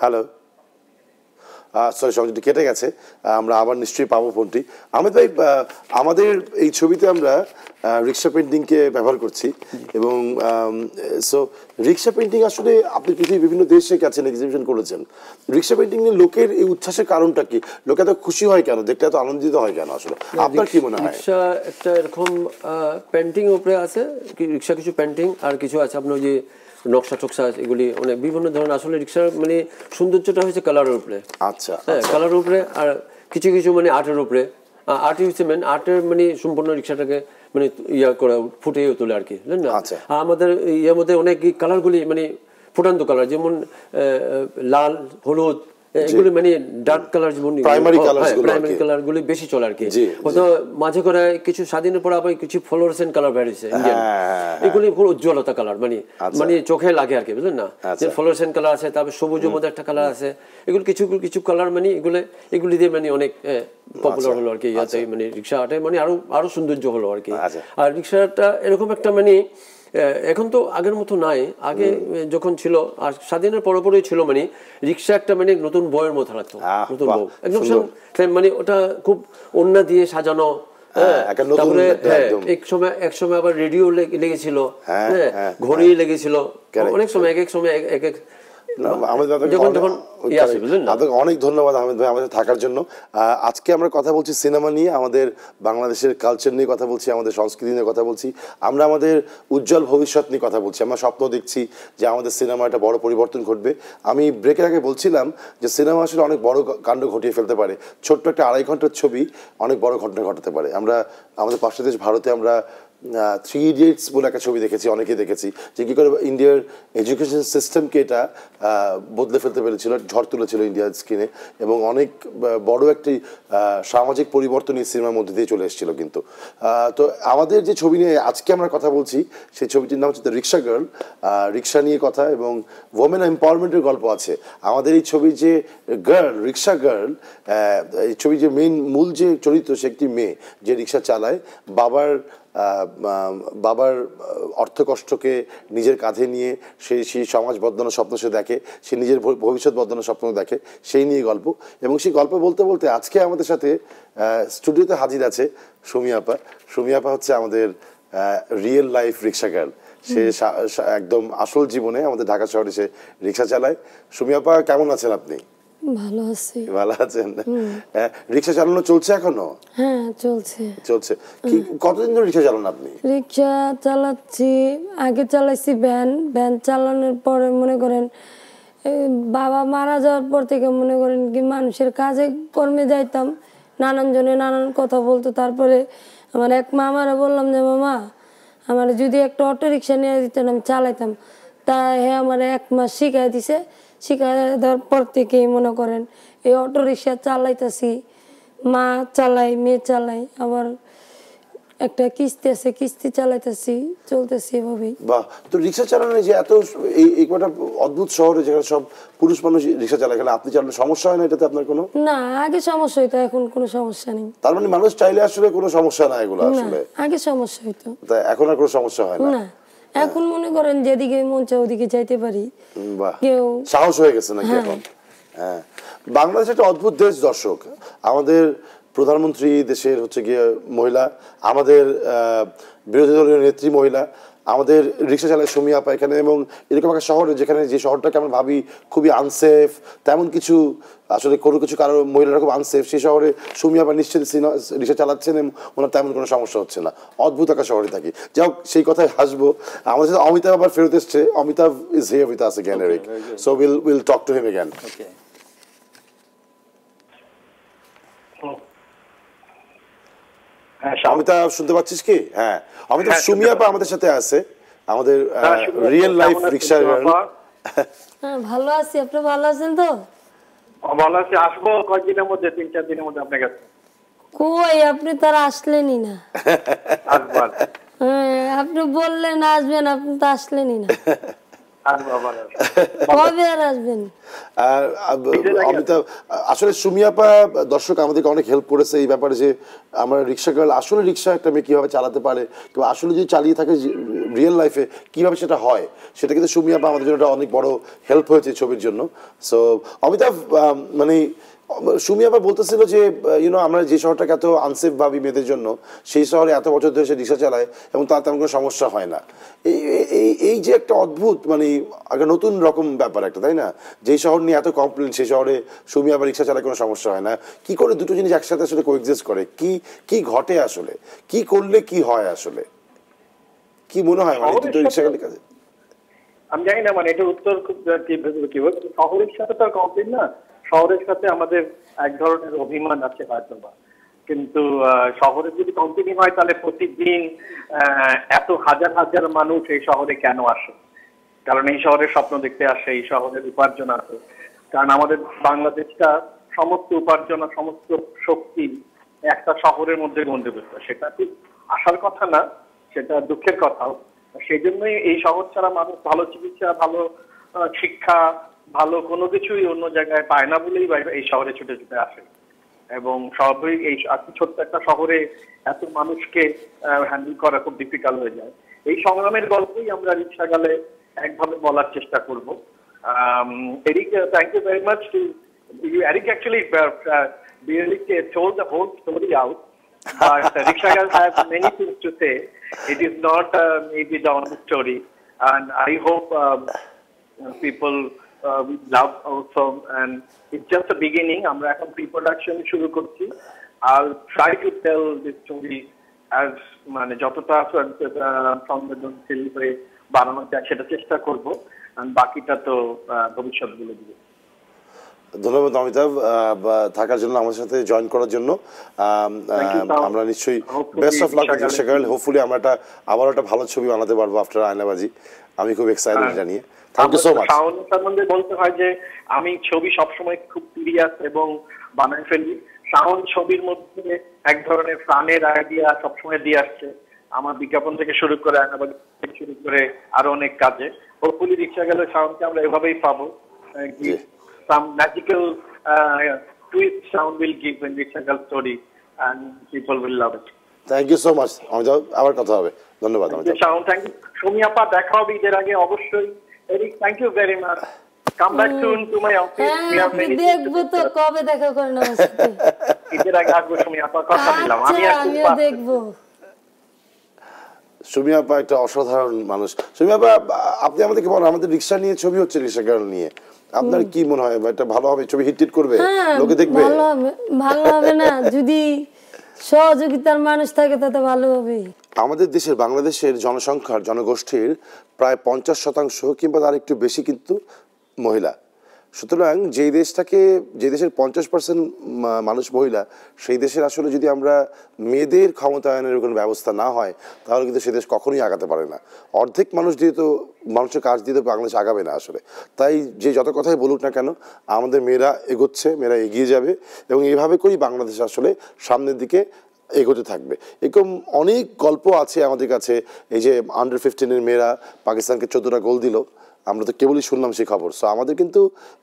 হ্যালো, সরি, সংযোগটি কেটে গেছে। আমরা আবার নিশ্চয়ই পাবো ফোনটি। আহমেদ ভাই, আমাদের এই ছবিতে আমরা রিক্সা পেন্টিংকে ব্যবহার করছি, এবং সো রিক্সা পেন্টিং আসলে আপনি পৃথিবীর বিভিন্ন দেশে গেছেন, এক্সিবিশন করেছেন। রিক্সা পেন্টিং নিয়ে লোকের এই উচ্ছ্বাসের কারণটা কি? লোকে এত খুশি হয় কেন? দেখতে এত আনন্দিত হয় কেন? আসলে আপনার কি মনে হয়? রিক্সা একটা এরকম পেন্টিং উপরে আছে, রিক্সা কিছু পেন্টিং আর কিছু আছে আপনার যে নকশা টকশা, এগুলি অনেক বিভিন্ন ধরনের। আসলে রিক্সার মানে সৌন্দর্যটা হয়েছে কালারের উপরে। আচ্ছা, হ্যাঁ, কালারের উপরে, আর কিছু কিছু মানে আর্টের উপরে। আর্টই হচ্ছে মেন, আর্টের মানে সম্পূর্ণ রিক্সাটাকে মানে ইয়া করে ফুটিয়ে তোলে আর কি, বুঝলেন না? আর আমাদের ইয়ের মধ্যে অনেক কালারগুলি মানে ফুটান্ত কালার, যেমন লাল, হলুদ, এগুলি মানে ডার্ক কালার, যেমন প্রাইমারি কালার গুলি বেশি চলে আর কি। হয়তো মাঝে করে কিছু স্বাধীনের পর আবার কিছু ফ্লোরোসেন্ট কালার বেরিয়েছে, এগুলি খুব উজ্জ্বলতা কালার, মানে মানে চোখে লাগে আর কি, বুঝলেন না? যে ফ্লোরোসেন্ট কালার আছে, তারপর সবুজের মধ্যে একটা কালার আছে, এগুলো কিছু কিছু কালার মানে এগুলি দিয়ে মানে অনেক পপুলার হলো আর কি ইয়াতে, মানে রিক্সা আর্টে মানে আরো সৌন্দর্য হলো আর কি। আর রিক্সাটা এরকম একটা মানে এখন তো আগের মতো নাই, আগে যখন ছিল আর স্বাধীনের পরপরই ছিল, মানে রিক্সা একটা মানে নতুন বইয়ের মতো লাগতো, নতুন বউ একদম, মানে ওটা খুব ওড়না দিয়ে সাজানো। তারপরে এক সময় আবার রেডিও লেগেছিল, ঘড়ি লেগেছিল, অনেক সময় এক সময় এক এক। অনেক ধন্যবাদ আহমেদ ভাই আমাদের থাকার জন্য। আজকে আমরা কথা বলছি সিনেমা নিয়ে, আমাদের বাংলাদেশের কালচার নিয়ে কথা বলছি, আমাদের সংস্কৃতি নিয়ে কথা বলছি, আমরা আমাদের উজ্জ্বল ভবিষ্যৎ নিয়ে কথা বলছি। আমরা স্বপ্ন দেখছি যে আমাদের সিনেমা একটা বড় পরিবর্তন ঘটবে। আমি ব্রেকের আগে বলছিলাম যে সিনেমা আসলে অনেক বড় কাণ্ড ঘটিয়ে ফেলতে পারে। ছোট্ট একটা 2.5 ঘন্টার ছবি অনেক বড় ঘটনা ঘটাতে পারে। আমরা আমাদের পাশের দেশ ভারতে আমরা 3 ইডিয়টস বলে একটা ছবি দেখেছি, অনেকেই দেখেছি, যে কী করে ইন্ডিয়ার এডুকেশন সিস্টেমকে এটা বদলে ফেলতে পেরেছিল, ঝড় তুলেছিল ইন্ডিয়ার স্ক্রিনে, এবং অনেক বড় একটি সামাজিক পরিবর্তন এই সিনেমার মধ্যে দিয়ে চলে এসেছিল। কিন্তু তো আমাদের যে ছবি নিয়ে আজকে আমরা কথা বলছি, সেই ছবিটির নাম হচ্ছে দ্য রিক্সা গার্ল। রিক্সা নিয়ে কথা এবং ওমেন এম্পাওয়ারমেন্টের গল্প আছে আমাদের এই ছবির। যে গার্ল, রিক্সা গার্ল, এই ছবির যে মূল যে চরিত্র, সে একটি মেয়ে যে রিক্সা চালায়, বাবার অর্থকষ্টকে নিজের কাঁধে নিয়ে সেই সমাজ বদলানোর স্বপ্ন সে দেখে, সে নিজের ভবিষ্যৎ বদলানোর স্বপ্ন দেখে, সেই নিয়ে গল্প। এবং সেই গল্প বলতে বলতে আজকে আমাদের সাথে স্টুডিওতে হাজির আছে সুমি আপা। সুমি আপা হচ্ছে আমাদের রিয়েল লাইফ রিক্সা গার্ল। সে একদম আসল জীবনে আমাদের ঢাকা শহরে সে রিক্সা চালায়। সুমি আপা, কেমন আছেন আপনি? ভালো আছি। ভালো আছেন? রিক্সা চালানো চলছে এখনো? হ্যাঁ, চলছে। কি কতদিন ধরে রিক্সা চালান আপনি? রিক্সা চালাচ্ছি, আগে চালাইছি ভ্যান চালানোর পরে মনে করেন বাবা মারা যাওয়ার পর থেকে মনে করেন কি মানুষের কাজে কর্মে যাইতাম, নানান জনে নানান কথা বলতো। তারপরে আমার এক মামারা বললাম যে মামা আমার যদি একটা অটো রিক্সা নিয়ে দিতেন আমি চালাইতাম। তা হ্যাঁ, আমার 1 মাস শিখাই দিছে। শিখাই দেওয়ার পর থেকেই মনে করেন এই অটো রিক্সা চালাইতেছি, মা চালাই, মেয়ে চালাই, আবার একটা কিস্তি আছে, কিস্তি চালাইতেছি, চলতেছি এভাবেই। বাহ, তো রিক্সা চালানো যে এত এই কটা অদ্ভুত শহরে যেখানে সব পুরুষ মানুষ রিক্সা চালায়, এখানে আপনি চালালে সমস্যা হয় না এটাতে আপনার কোনো? না, আগে সমস্যা হইতো, এখন কোনো সমস্যা নেই। তার মানে মানুষ চাইলে আসলে কোনো সমস্যা না এগুলো আসলে? আগে সমস্যা হইতো, তাই এখন আর কোনো সমস্যা হয় না? না, এখন মনে করেন যেদিকে মন চায় ওদিকে যাইতে পারি। বাহ, কেউ সাহস হয়ে গেছে নাকি এখন? হ্যাঁ, বাংলাদেশ একটা অদ্ভুত দেশ দর্শক। আমাদের প্রধানমন্ত্রী দেশের হচ্ছে গিয়ে মহিলা, আমাদের বিরোধী দলীয় নেত্রী মহিলা, আমাদের রিক্সা চালায় সুমি আপা এখানে, এবং এরকম একটা শহরে যেখানে যে শহরটাকে আমরা ভাবি খুবই আনসেফ, তেমন কিছু আসলে কোনো কিছু কারো মহিলারা খুব আনসেফ, সেই শহরে সুমি আপা নিশ্চিত রিক্সা চালাচ্ছেন এবং ওনার তেমন কোনো সমস্যা হচ্ছে না। অদ্ভুত একটা শহরে থাকি। যাই হোক, সেই কথায় হাসবো। আমাদের সাথে অমিতাভ আবার ফেরত এসছে। Amitabh is here with us again, Eric, so will talk to him again. Amitabh শুনতে পাচ্ছিস কি? হ্যাঁ, অমিতাভ, সুমি আপা আমাদের সাথে আছে, আমাদের রিয়েল লাইফ রিক্সা গার্ল। হ্যাঁ, ভালো আছি, আপনি ভালো আছেন তো? ভালো আছি। আসবো কয়েকদিনের মধ্যে, 3-4 দিনের মধ্যে আপনার কাছে। কই, আপনি তো আর আসলেনই না। হ্যাঁ, আপনি বললেন আসবেন, আপনি তো আসলেনই না। কবে আর আসবেন? অমিতাভ, আসলে সুমি আপা দর্শক আমাদেরকে অনেক হেল্প করেছে এই ব্যাপারে যে আমরা রিক্সা গার্ল, আসলে রিক্সা একটা মেয়ে কীভাবে চালাতে পারে, কিংবা আসলে যদি চালিয়ে থাকে রিয়েল লাইফে কীভাবে সেটা হয়, সেটা কিন্তু সুমি আপা আমাদের জন্য একটা অনেক বড় হেল্প হয়েছে ছবির জন্য। সো অমিতাভ, মানে সুমি আপা বলতেছিল যে আমরা যে শহরটাকে এত আনসেফ ভাবি মেয়েদের জন্য, সেই শহরে এত বছর ধরে সে রিক্সা চালায় এবং তার তেমন কোনো সমস্যা হয় না। এই যে একটা অদ্ভুত, মানে একটা নতুন রকম ব্যাপার একটা, তাই না? যেই শহর নিয়ে এত কমপ্লেন, সেই শহরে সুমি আপা রিক্সা চালায় কোনো সমস্যা হয় না। কি করে দুটো জিনিস একসাথে আসলে কোএক্সিস্ট করে? কি ঘটে আসলে? কি করলে কি হয় আসলে? কি মনে হয় মানে দুটো রিক্সা গাড়ির কাছে? আমি জানি না, মানে এটা উত্তর খুব কিভাবে। শহরের সাথে তো আর কমপ্লেন না, শহরের সাথে আমাদের এক ধরনের অভিমান আছে হয়তো বা, কিন্তু শহরে যদি কন্টিনিউ হয় তাহলে প্রতিদিন এত হাজার হাজার মানুষ এই শহরে কেন আসে? কারণ এই শহরের স্বপ্ন দেখতে আসে, এই শহরের উপার্জন আছে। কারণ আমাদের বাংলাদেশটা সমস্ত উপার্জন আর সমস্ত শক্তি একটা শহরের মধ্যে গণ্ডিবদ্ধ। সেটা ঠিক আসার কথা না, সেটা দুঃখের কথাও। সেই জন্যই এই শহর ছাড়া মানুষ ভালো চিকিৎসা, ভালো শিক্ষা, ভালো কোনো কিছুই অন্য জায়গায় পায় না বলেই এই শহরে ছুটে ছুটে আসে। এবং স্বাভাবিক এই ছোট্ট একটা শহরে এত মানুষকে হ্যান্ডেল করা খুব ডিফিকাল্ট হয়ে যায়। এই সংগ্রামের গল্পই আমরা রিক্সা গালে একভাবে বলার চেষ্টা করব। Eric, thank you very much to you. Eric actually really told the whole story out, but Rickshaw Girl has many things to say. It is not maybe the only story, and I hope people will love also, and it's just the beginning. আমরা এখন pre-production শুরু করছি। I'll try to tell this story as মানে যতটা সংবেদনশীল হয়ে বানানো যায় সেটা চেষ্টা করব, আর বাকিটা তো ভবিষ্যৎ বলে দিবে। ধন্যবাদ অমিতাভ থাকার জন্য, আমাদের সাথে জয়েন করার জন্য। আমরা নিশ্চয়ই best of luck rickshaw girl. Hopefully আমরা আবার একটা ভালো ছবি বানাতে পারবো আফটার আয়নাবাজি। আমি খুব এক্সাইটেড জানিয়ে। Thank you so much. Shaon সম্বন্ধে বলতে হয় যে আমি ছবি সবসময় খুব সিরিয়াস এবং বানায় ফেলি। শাওন ছবির মধ্যে এক ধরনের প্রাণের আইডিয়া সবসময় দিয়ে আসছে, আমার বিজ্ঞাপন থেকে শুরু করে আয়নাবাজি থেকে শুরু করে আরো অনেক কাজে। হোপফুলি রিক্সা গেলে শাওনকে আমরা এভাবেই পাবো। Some magical twist sound will give when Rickshaw Girl story, and people will love it. Thank you so much. Amitabh, আবার কথা হবে। ধন্যবাদ অমিতাভ। Shaon, thank you. সুমি আপা, দেখা হবে ঈদের আগে অবশ্যই। Eric, thank you very much. Come back soon to my office. দেখবো তো, কবে দেখা করেন আমার সাথে? ঈদের আগে আসবো সুমি আপা, কথা দিলাম। আমিও দেখবো। সুমি আপা একটা অসাধারণ মানুষ। সুমি আপা, আপনি আমাদেরকে বলেন, আমাদের রিক্সা নিয়ে ছবি হচ্ছে, রিক্সা গার্ল নিয়ে, আপনার কি মনে হয়? এটা ভালো হবে? ছবি হিট করবে? লোকে দেখবে? ভালো হবে না? যদি সহযোগিতার মানুষ থাকে তাতে ভালো হবে। আমাদের দেশের, বাংলাদেশের জনসংখ্যার, জনগোষ্ঠীর প্রায় 50% কিংবা তার একটু বেশি কিন্তু মহিলা। সুতরাং যে দেশের 50% মানুষ মহিলা, সেই দেশের আসলে যদি আমরা মেয়েদের ক্ষমতায়নের কোনো ব্যবস্থা না হয়, তাহলে কিন্তু সে দেশ কখনোই আগাতে পারে না। অর্ধেক মানুষ দিয়ে তো, মানুষের কাজ দিয়ে তো বাংলাদেশ আগাবে না আসলে। তাই যে যত কথাই বলুক না কেন, আমাদের মেয়েরা এগোচ্ছে, মেয়েরা এগিয়ে যাবে, এবং এইভাবে করেই বাংলাদেশ আসলে সামনের দিকে এগোতে থাকবে। এরকম অনেক গল্প আছে আমাদের কাছে। এই যে আন্ডার 15-এর মেয়েরা পাকিস্তানকে 14টা গোল দিল, আমরা তো কেবলই শুনলাম সেই খবর। সো আমাদের কিন্তু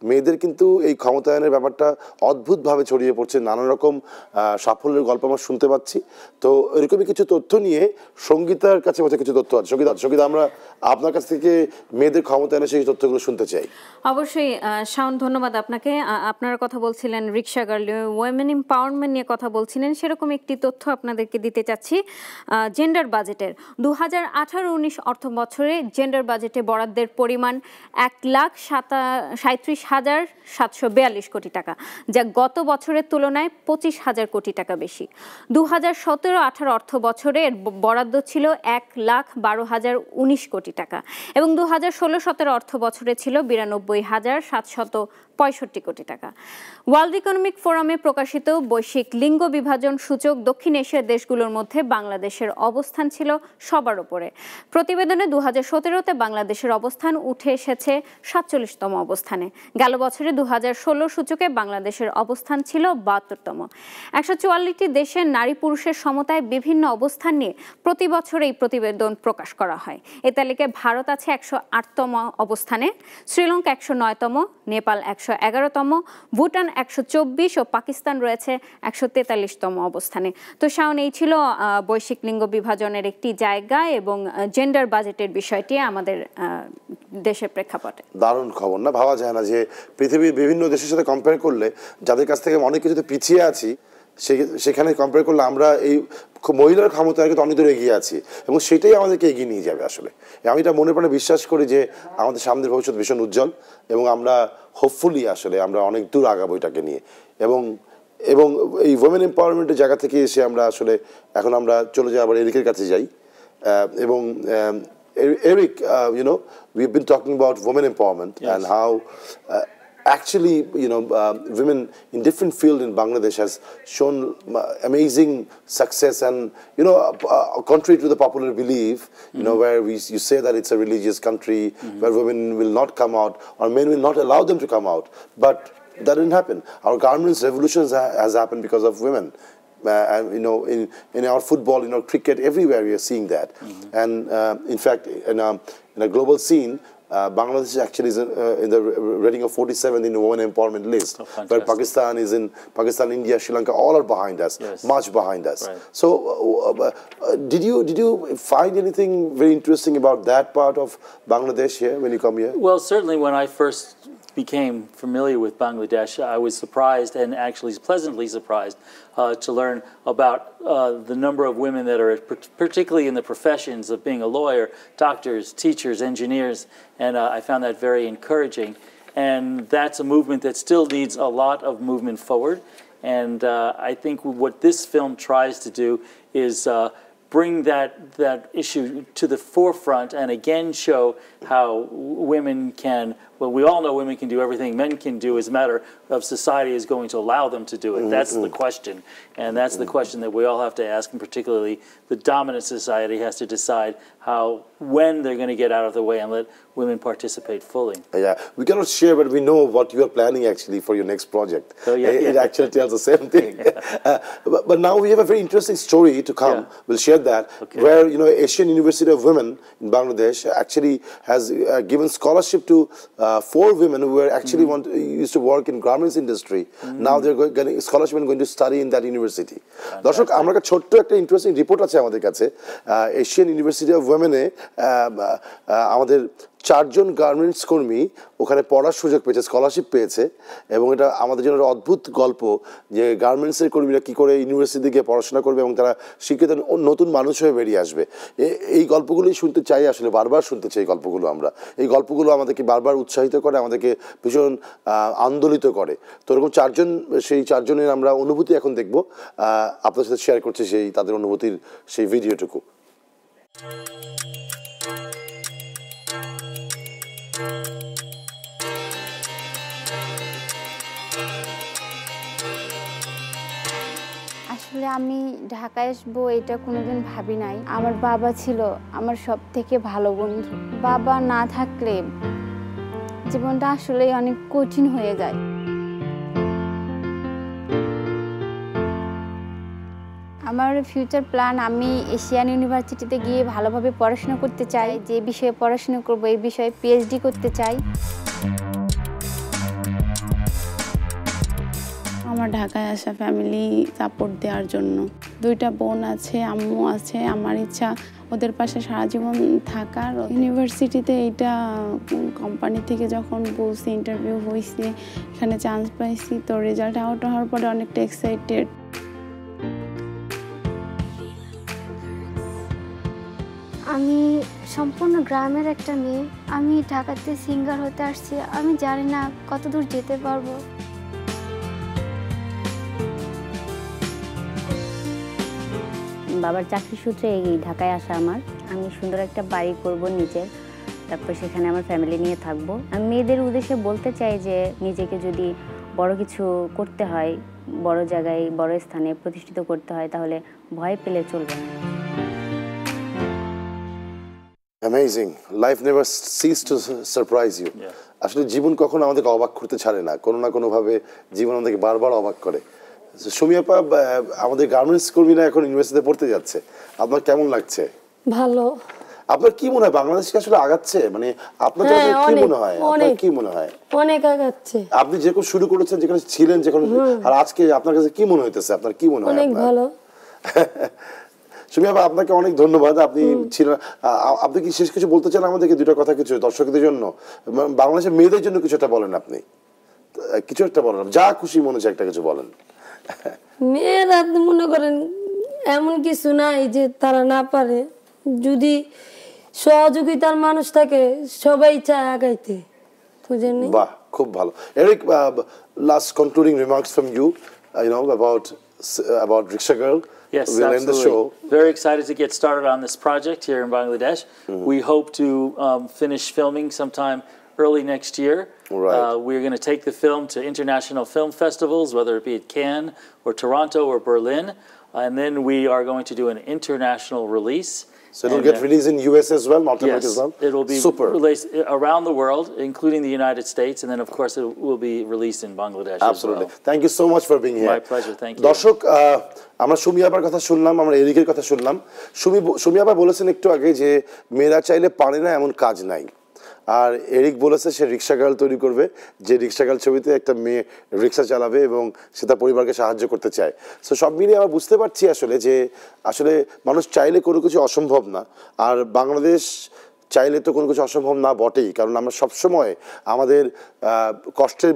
মেয়েদের কিন্তু এই ক্ষমতায়নের ব্যাপারটা অদ্ভুতভাবে ছড়িয়ে পড়ছে, নানা রকম সাফল্যের গল্প আমরা শুনতে পাচ্ছি। তো এরকমই কিছু তথ্য নিয়ে সঙ্গীতার কাছে কিছু তথ্য আছে। সঙ্গীতা, আমরা আপনার কাছ থেকে মেয়েদের ক্ষমতায়নের সেই তথ্যগুলো শুনতে চাই। অবশ্যই শাওন, ধন্যবাদ আপনাকে। আপনারা কথা বলছিলেন রিক্সা গার্ল, ওয়েমেন এম্পাওয়ারমেন্ট নিয়ে কথা বলছিলেন, সেরকম একটি তথ্য আপনাদেরকে দিতে চাচ্ছি। জেন্ডার বাজেটের 2018-19 অর্থ বছরে জেন্ডার বাজেটে বরাদ্দের পরিমাণ 1,37,742 কোটি টাকা, যা গত বছরের তুলনায় 25,000 কোটি টাকা বেশি। 2017-18 অর্থ বছরে বরাদ্দ ছিল 1,12,019 কোটি টাকা এবং 2016-17 অর্থ বছরে ছিল 92,765 কোটি টাকা। ওয়ার্ল্ড ইকোনমিক ফোরামে প্রকাশিত বৈশ্বিক লিঙ্গ বিভাজন সূচক দক্ষিণ এশিয়ার দেশগুলোর মধ্যে বাংলাদেশের অবস্থান ছিল সবার উপরে। প্রতিবেদনে 2017-তে বাংলাদেশের অবস্থান উঠে এসেছে 47তম অবস্থানে। গেল বছরে 2016 সূচকে বাংলাদেশের অবস্থান ছিল 72তম। 144টি দেশের নারী পুরুষের সমতায় বিভিন্ন অবস্থান নিয়ে প্রতি বছর এই প্রতিবেদন প্রকাশ করা হয়। এ তালিকায় ভারত আছে 108তম অবস্থানে, শ্রীলঙ্কা 109তম, নেপাল 111তম, ভুটান 124 ও পাকিস্তান রয়েছে 143তম অবস্থানে। তো শাওন, এই ছিল বৈশ্বিক লিঙ্গ বিভাজনের একটি জায়গা এবং জেন্ডার বাজেটের বিষয়টি আমাদের দেশের প্রেক্ষাপটে। দারুণ খবর না? ভাবা যায় না যে পৃথিবীর বিভিন্ন দেশের সাথে কম্পেয়ার করলে, যাদের কাছ থেকে অনেক কিছুতে পিছিয়ে আছি, সেখানে কম্পেয়ার করলে আমরা এই মহিলার ক্ষমতায় কিন্তু অনেক দূর এগিয়ে আছি এবং সেটাই আমাদেরকে এগিয়ে নিয়ে যাবে। আসলে আমি এটা মনে প্রাণে বিশ্বাস করি যে আমাদের সামনের ভবিষ্যৎ ভীষণ উজ্জ্বল এবং আমরা হোপফুলি আসলে আমরা অনেক দূর আগাবো এটাকে নিয়ে। এবং এই ওমেন এম্পাওয়ারমেন্টের জায়গা থেকে এসে আমরা আসলে এখন আমরা চলে যাই, আবার এরিকের কাছে যাই। এবং Eric, we've been talking about women empowerment. Yes. And how actually, women in different fields in Bangladesh has shown amazing success. And, contrary to the popular belief, where you say that it's a religious country, where women will not come out or men will not allow them to come out. But that didn't happen. Our garments revolution has happened because of women. And in our football, in our cricket, everywhere we are seeing that. And in fact, in a global scene, Bangladesh actually is in the rating of 47th in the women empowerment list, where Pakistan, India, Sri Lanka, all are behind us, yes, much behind us. Right. So, did you find anything very interesting about that part of Bangladesh here when you come here? Well, certainly when I first became familiar with Bangladesh, I was surprised and actually pleasantly surprised to learn about the number of women that are particularly in the professions of being a lawyer, doctors, teachers, engineers, and I found that very encouraging. And that's a movement that still needs a lot of movement forward. And I think what this film tries to do is bring that issue to the forefront and again show how women can, well, we all know women can do everything men can do. It's a matter of society is going to allow them to do it. That's the question. And that's the question that we all have to ask, and particularly the dominant society has to decide when they're going to get out of the way and let women participate fully. Yeah, we cannot share, but we know what you are planning actually for your next project. Oh, yeah, it actually tells the same thing. But now we have a very interesting story to come. Yeah. We'll share that, okay, where Asian University of Women in Bangladesh actually has given scholarship to 4 women who were actually used to work in garments industry. Now they're getting scholarship and going to study in that university. দর্শক, আমরা একটা ছোট্ট একটা interesting report আছে আমাদের কাছে। Asian university of ওমেনে আমাদের 4 জন garments কর্মী ওখানে পড়ার সুযোগ পেয়েছে, স্কলারশিপ পেয়েছে। এবং এটা আমাদের জন্য একটা অদ্ভুত গল্প যে গার্মেন্টসের কর্মীরা কী করে ইউনিভার্সিটি গিয়ে পড়াশোনা করবে এবং তারা শিক্ষিত নতুন মানুষ হয়ে বেরিয়ে আসবে। এই গল্পগুলোই শুনতে চাই, আসলে বারবার শুনতে চাই গল্পগুলো। আমরা এই গল্পগুলো আমাদেরকে বারবার উৎসাহিত করে, আমাদেরকে ভীষণ আন্দোলিত করে। তো এরকম 4 জন, সেই 4 জনের আমরা অনুভূতি এখন দেখব। আপনার সাথে শেয়ার করছি তাদের অনুভূতির সেই ভিডিওটুকু। আসলে আমি ঢাকায় আসবো এটা কোনোদিন ভাবি নাই। আমার বাবা ছিল আমার সব থেকে ভালো বন্ধু। বাবা না থাকলে জীবনটা আসলে অনেক কঠিন হয়ে যায়। আমার ফিউচার প্ল্যান, আমি এশিয়ান ইউনিভার্সিটিতে গিয়ে ভালোভাবে পড়াশোনা করতে চাই। যে বিষয়ে পড়াশোনা করব এই বিষয়ে পিএইচডি করতে চাই। আমার ঢাকায় আসা ফ্যামিলি সাপোর্ট দেওয়ার জন্য। 2টা বোন আছে, আম্মু আছে। আমার ইচ্ছা ওদের পাশে সারা জীবন থাকার। ইউনিভার্সিটিতে এইটা কোম্পানি থেকে যখন বলছি, ইন্টারভিউ হয়েছে, এখানে চান্স পাইছি, তো রেজাল্ট আউট হওয়ার পরে অনেকটা এক্সাইটেড। আমি সম্পূর্ণ গ্রামের একটা মেয়ে। আমি ঢাকাতে সিঙ্গার হতে আসছি। আমি জানি না কতদূর যেতে পারবো। বাবার চাকরি সূত্রে এই ঢাকায় আসা আমার। আমি সুন্দর একটা বাড়ি করব নিজের, তারপর সেখানে আমার ফ্যামিলি নিয়ে থাকবো। আমি মেয়েদের উদ্দেশ্যে বলতে চাই যে নিজেকে যদি বড় কিছু করতে হয়, বড় জায়গায় বড় স্থানে প্রতিষ্ঠিত করতে হয়, তাহলে ভয় পেলে চলবে না। Amazing. Life never ceases to surprise you. আসলে জীবন কখনো আমাদেরকে অবাক করতে ছাড়ে না, কোনো না কোনো ভাবে জীবন আমাদেরকে বারবার অবাক করে। সুমি আপা, আমাদের গার্মেন্টস কর্মীরা এখন ইউনিভার্সিটিতে পড়তে যাচ্ছে, আপনার কেমন লাগছে? ভালো। আপনার কি মনে হয় বাংলাদেশ কি আসলে আগাচ্ছে? মানে আপনার কি মনে হয়? আপনার কি মনে হয়? অনেক আগাচ্ছে। আপনি যেরকম শুরু করেছেন, যেখানে ছিলেন, যেখানে, আর আজকে আপনার কাছে কি মনে হইতেছে? আপনার কি মনে হয়? অনেক ভালো। সুমি আপা, আপনাকে অনেক ধন্যবাদ। আপনি ছিলেন, আপনি কি শেষ কিছু বলতে চান আমাদেরকে? 2টা কথা কিছু দর্শকদের জন্য, বাংলাদেশের মেয়েদের জন্য কিছু একটা বলেন। আপনি কিছু একটা বলেন, যা খুশি মনে হচ্ছে একটা কিছু বলেন। মেয়েরা মনে করেন এমন কিছু নাই যে তারা না পারে, যদি সহযোগিতার মানুষ থাকে সবাই চায় আগাইতে। বুঝেন? বাহ, খুব ভালো। Eric, last concluding remarks from you, about Rickshaw Girl. Yes, we'll absolutely. end the show. Very excited to get started on this project here in Bangladesh. We hope to finish filming sometime early next year. Right. We're going to take the film to international film festivals, whether it be at Cannes or Toronto or Berlin, and then we are going to do an international release. So it'll get released in US as well, North America as well? It will be released around the world, including the United States, and then of course it will be released in Bangladesh Absolutely. as well. Thank you so much for being here. My pleasure, thank you. দর্শক, আমরা সুমি আপার কথা শুনলাম, আমরা এরিকের কথা শুনলাম। সুমি আপা বলেছেন একটু আগে যে মেয়েরা চাইলে পারে না এমন কাজ নাই। আর এরিক বলেছে সে রিক্সা গার্ল তৈরি করবে, যে রিক্সা গার্ল ছবিতে একটা মেয়ে রিক্সা চালাবে এবং সে তার পরিবারকে সাহায্য করতে চায়। সো সব মিলিয়ে আমরা বুঝতে পারছি আসলে মানুষ চাইলে কোনো কিছু অসম্ভব না। আর বাংলাদেশ চাইলে তো কোনো কিছু অসম্ভব না বটেই, কারণ আমরা সবসময় আমাদের কষ্টের,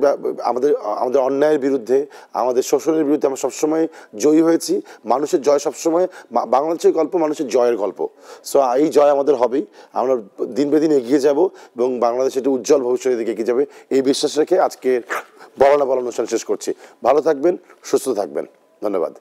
আমাদের অন্যায়ের বিরুদ্ধে, আমাদের শোষণের বিরুদ্ধে আমরা সবসময় জয়ী হয়েছি। মানুষের জয় সবসময়, বাংলাদেশের গল্প মানুষের জয়ের গল্প। সো এই জয় আমাদের হবেই। আমরা দিন বেদিন এগিয়ে যাব এবং বাংলাদেশ একটি উজ্জ্বল ভবিষ্যতের দিকে এগিয়ে যাবে, এই বিশ্বাস রেখে আজকে বলা না বলা অনুষ্ঠান শেষ করছি। ভালো থাকবেন, সুস্থ থাকবেন, ধন্যবাদ।